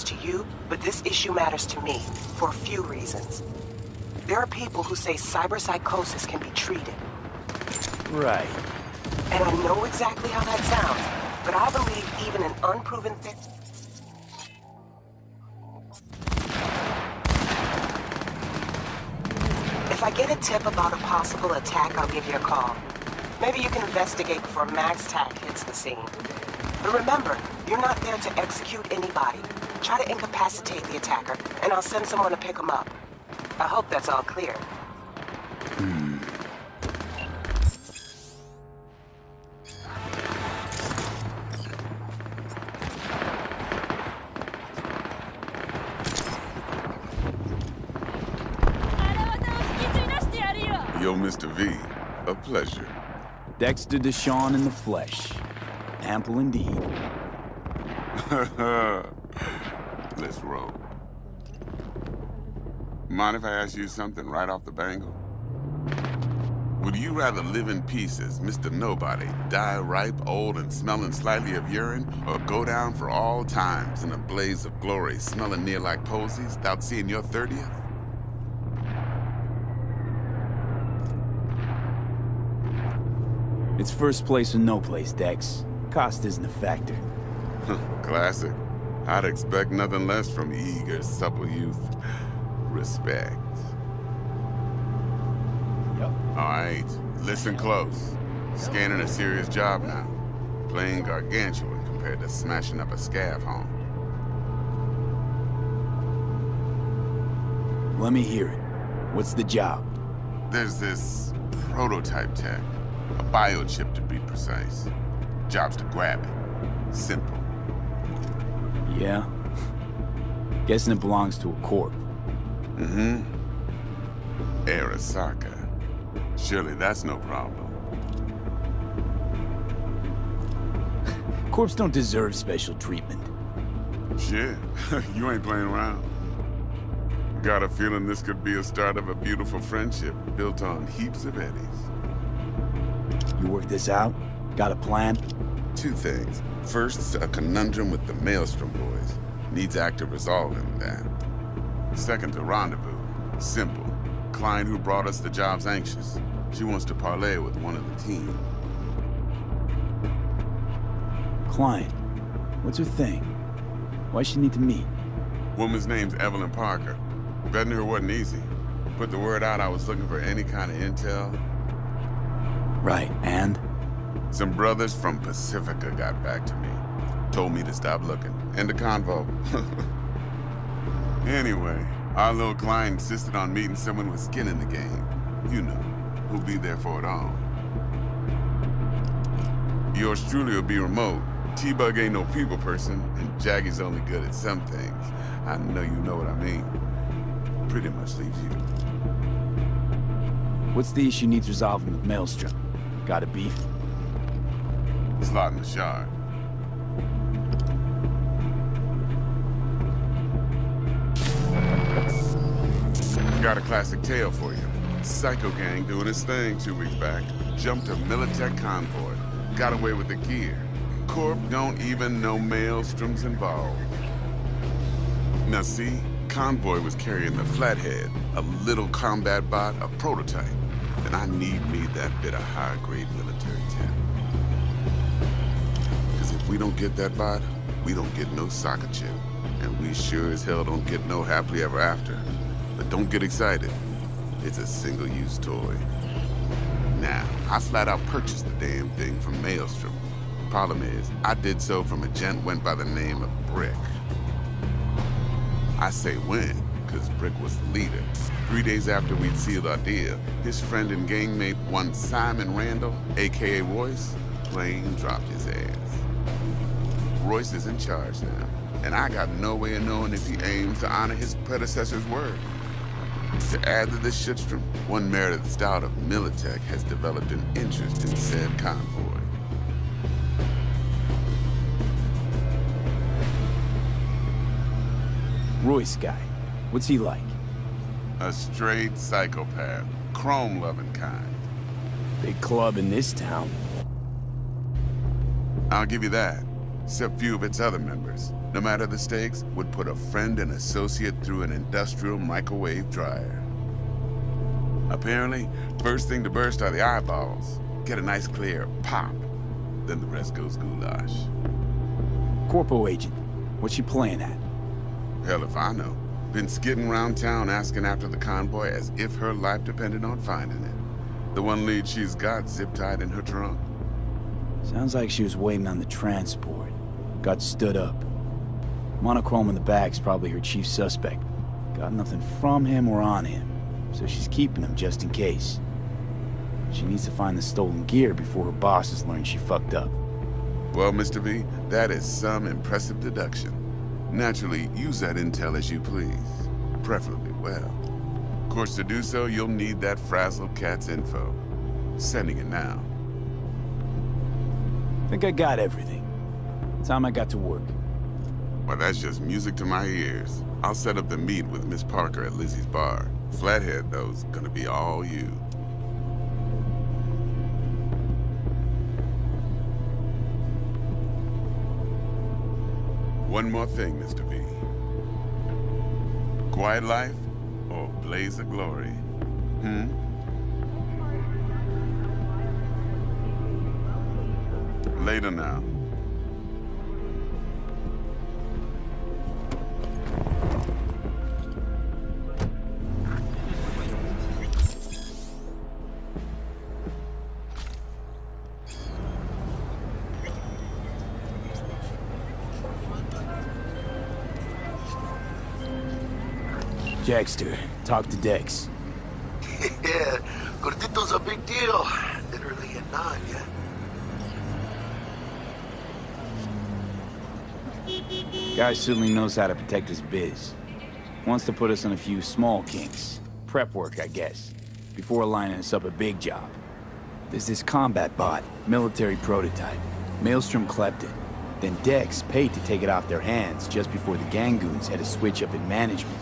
to you, but this issue matters to me for a few reasons. There are people who say cyberpsychosis can be treated. Right. And I know exactly how that sounds, but I believe even an unproven thing... If I get a tip about a possible attack, I'll give you a call. Maybe you can investigate before MaxTac hits the scene. But remember, you're not there to execute anybody. Try to incapacitate the attacker, and I'll send someone to pick him up. I hope that's all clear. Yo, Mr. V, a pleasure. Dexter Deshawn in the flesh. Ample indeed. Let's roll. Mind if I ask you something right off the bangle? Would you rather live in peace as Mr. Nobody, die ripe, old, and smelling slightly of urine, or go down for all times in a blaze of glory, smelling near like posies, without seeing your 30th? It's first place or no place, Dex. Cost isn't a factor. Classic. I'd expect nothing less from eager, supple youth. Respect. Yep. All right, listen close. Scanning a serious job now. Playing gargantuan compared to smashing up a scav home. Let me hear it. What's the job? There's this prototype tech. A biochip to be precise. Job's to grab it. Simple. Yeah? Guessing it belongs to a corp. Mm-hmm. Arasaka. Surely that's no problem. Corps don't deserve special treatment. Shit, you ain't playing around. Got a feeling this could be a start of a beautiful friendship built on heaps of eddies. You work this out? Got a plan? Two things. First, a conundrum with the Maelstrom boys. Needs active resolving that. Second, a rendezvous. Simple. Client who brought us the job's anxious. She wants to parlay with one of the team. Client. What's her thing? Why she need to meet? Woman's name's Evelyn Parker. Betting her wasn't easy. Put the word out I was looking for any kind of intel. Right, and? Some brothers from Pacifica got back to me. Told me to stop looking. End of convo. Anyway, our little client insisted on meeting someone with skin in the game. You know, who'll be there for it all. Yours truly will be remote. T-Bug ain't no people person, and Jaggy's only good at some things. I know you know what I mean. Pretty much leaves you. What's the issue needs resolving with Maelstrom? Got a beef? Slot in the shard. Got a classic tale for you. Psycho gang doing its thing 2 weeks back. Jumped a Militech convoy. Got away with the gear. Corp don't even know Maelstrom's involved. Now see, convoy was carrying the Flathead, a little combat bot, a prototype. And I need me that bit of high-grade military tech. Because if we don't get that bot, we don't get no soccer chip. And we sure as hell don't get no happily ever after. But don't get excited. It's a single-use toy. Now, I flat out purchased the damn thing from Maelstrom. Problem is, I did so from a gent went by the name of Brick. I say when, because Brick was the leader. 3 days after we'd sealed our deal, his friend and gangmate, one Simon Randall, a.k.a. Royce, plain dropped his ass. Royce is in charge now, and I got no way of knowing if he aims to honor his predecessor's word. To add to this shitstrom, one Meredith Stout of Militech has developed an interest in said convoy. Royce guy. What's he like? A straight psychopath. Chrome-loving kind. Big club in this town. I'll give you that. except few of its other members, no matter the stakes, would put a friend and associate through an industrial microwave dryer. Apparently, first thing to burst are the eyeballs. Get a nice clear pop, then the rest goes goulash. Corpo agent, what's she playing at? Hell if I know. Been skidding around town asking after the convoy as if her life depended on finding it. The one lead she's got zip-tied in her trunk. Sounds like she was waiting on the transport. Got stood up. Monochrome in the back's probably her chief suspect. Got nothing from him or on him, so she's keeping him just in case. She needs to find the stolen gear before her bosses learn she fucked up. Well, Mr. V, that is some impressive deduction. Naturally, use that intel as you please. Preferably well. Of course, to do so, you'll need that frazzled cat's info. Sending it now. Think I got everything. Time I got to work. Well, that's just music to my ears. I'll set up the meet with Miss Parker at Lizzie's bar. Flathead, though's gonna be all you. One more thing, Mr. V. Quiet life or blaze of glory? Later now. Jackster, talk to Dex. Yeah, Gordito's a big deal. Literally a nod, yeah. Guy certainly knows how to protect his biz. Wants to put us on a few small kinks. Prep work, I guess. Before lining us up a big job. There's this combat bot, military prototype. Maelstrom clept it. Then Dex paid to take it off their hands just before the Gangoons had a switch up in management.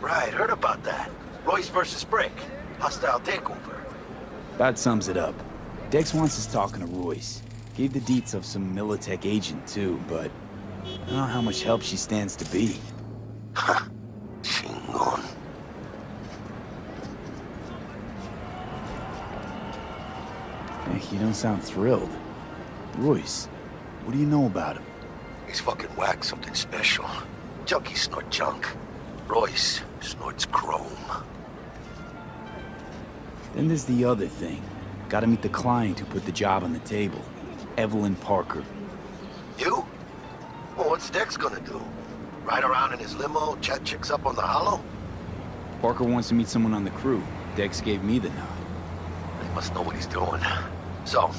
Right, heard about that. Royce versus Brick. Hostile takeover. That sums it up. Dex wants us talking to Royce. Gave the deets of some Militech agent too, but I don't know how much help she stands to be. Ha! Chingon. You don't sound thrilled. Royce, what do you know about him? He's fucking whack, something special. Junkies snort junk. Royce snorts chrome. Then there's the other thing. Gotta meet the client who put the job on the table. Evelyn Parker. You? Well, what's Dex gonna do? Ride around in his limo, chat chicks up on the hollow? Parker wants to meet someone on the crew. Dex gave me the nod. He must know what he's doing. So,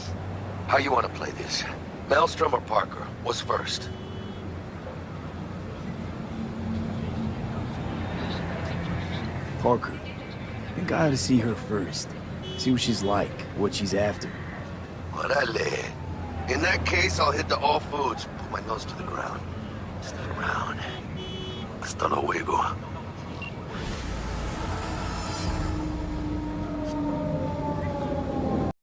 how you want to play this? Maelstrom or Parker? What's first? Parker. I think I ought to see her first. See what she's like, what she's after. Orale. In that case, I'll hit the all foods, put my nose to the ground. Stick around. Hasta luego.